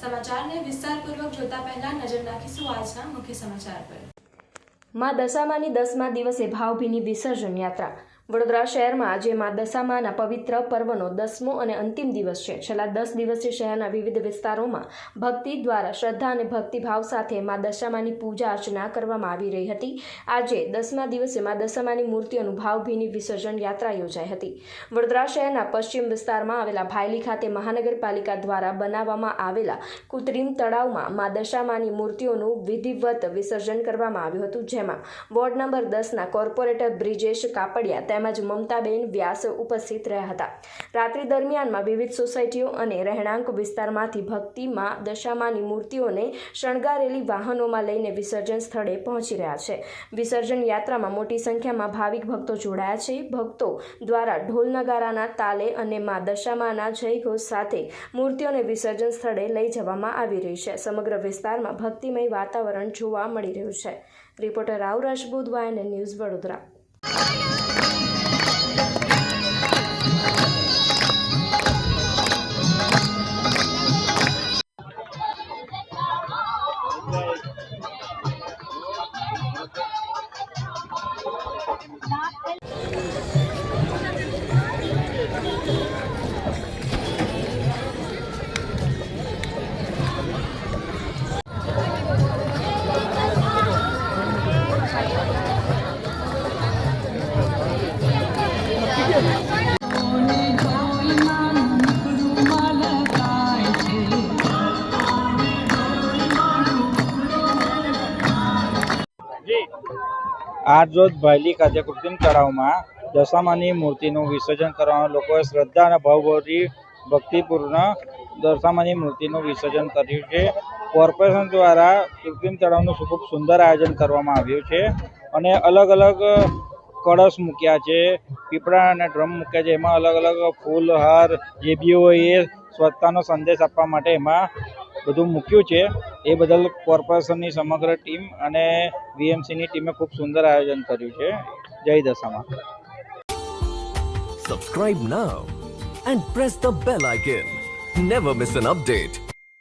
સમાચારને વિસ્તારપૂર્વક જોતા પહેલા નજર નાખીશું આજના મુખ્ય સમાચાર પર। માં દશામાની 10મા દિવસે ભાવભીની વિસર્જન યાત્રા। વડોદરા શહેરમાં આજે માં દશામાના પવિત્ર પર્વનો 10મો અને અંતિમ દિવસ છે। છેલ્લા 10 દિવસથી શહેરના વિવિધ વિસ્તારોમાં ભક્તિ દ્વારા શ્રદ્ધા અને ભક્તિભાવ સાથે માં દશામાની પૂજા અર્ચના કરવામાં આવી રહી હતી। આજે 10મા દિવસે માં દશામાની મૂર્તિઓનું ભાવભીની વિસર્જન યાત્રા યોજાઈ હતી। વડોદરા શહેરના પશ્ચિમ વિસ્તારમાં આવેલા ભાયલી ખાતે મહાનગરપાલિકા દ્વારા બનાવવામાં આવેલા કૃત્રિમ તળાવમાં માં દશામાની મૂર્તિઓનું વિધિવત વિસર્જન કરવામાં આવ્યું હતું, જેમાં વોર્ડ નંબર 10ના કોર્પોરેટર બ્રિજેશ કાપડિયા તેમજ મમતાબેન વ્યાસ ઉપસ્થિત રહ્યા હતા। રાત્રિ દરમિયાનમાં વિવિધ સોસાયટીઓ અને રહેણાંક વિસ્તારમાંથી ભક્તિમાં દશામાની મૂર્તિઓને શણગારેલી વાહનોમાં લઈને વિસર્જન સ્થળે પહોંચી રહ્યા છે। વિસર્જન યાત્રામાં મોટી સંખ્યામાં ભાવિક ભક્તો જોડાયા છે। ભક્તો દ્વારા ઢોલ નગારાના તાલે અને માં દશામાના જયઘોષ સાથે મૂર્તિઓને વિસર્જન સ્થળે લઈ જવામાં આવી રહી છે। સમગ્ર વિસ્તારમાં ભક્તિમય વાતાવરણ જોવા મળી રહ્યું છે। Reporter Rao Rajput, YNN news, Vadodara. આજ રોજ ભાયલી ખાતે કૃત્રિમ તળાવમાં દશામાની મૂર્તિનું વિસર્જન કરવામાં લોકોએ શ્રદ્ધા અને ભાવભરી ભક્તિપૂર્ણ દશામાની મૂર્તિનું વિસર્જન કર્યું છે। કોર્પોરેશન દ્વારા કૃત્રિમ તળાવનું ખૂબ સુંદર આયોજન કરવામાં આવ્યું છે અને અલગ અલગ કળશ મૂક્યા છે, પીપળા અને ડ્રમ મૂક્યા છે। એમાં અલગ અલગ ફૂલ, હાર જે બી હોય એ સ્વચ્છતાનો સંદેશ આપવા માટે એમાં બધું મૂક્યું છે। એ બદલ કોર્પોરેશનની સમગ્ર ટીમ અને VMCની ટીમે ખૂબ સુંદર આયોજન કર્યું છે। જય Dashama. Subscribe now and press the bell icon. Never miss an update.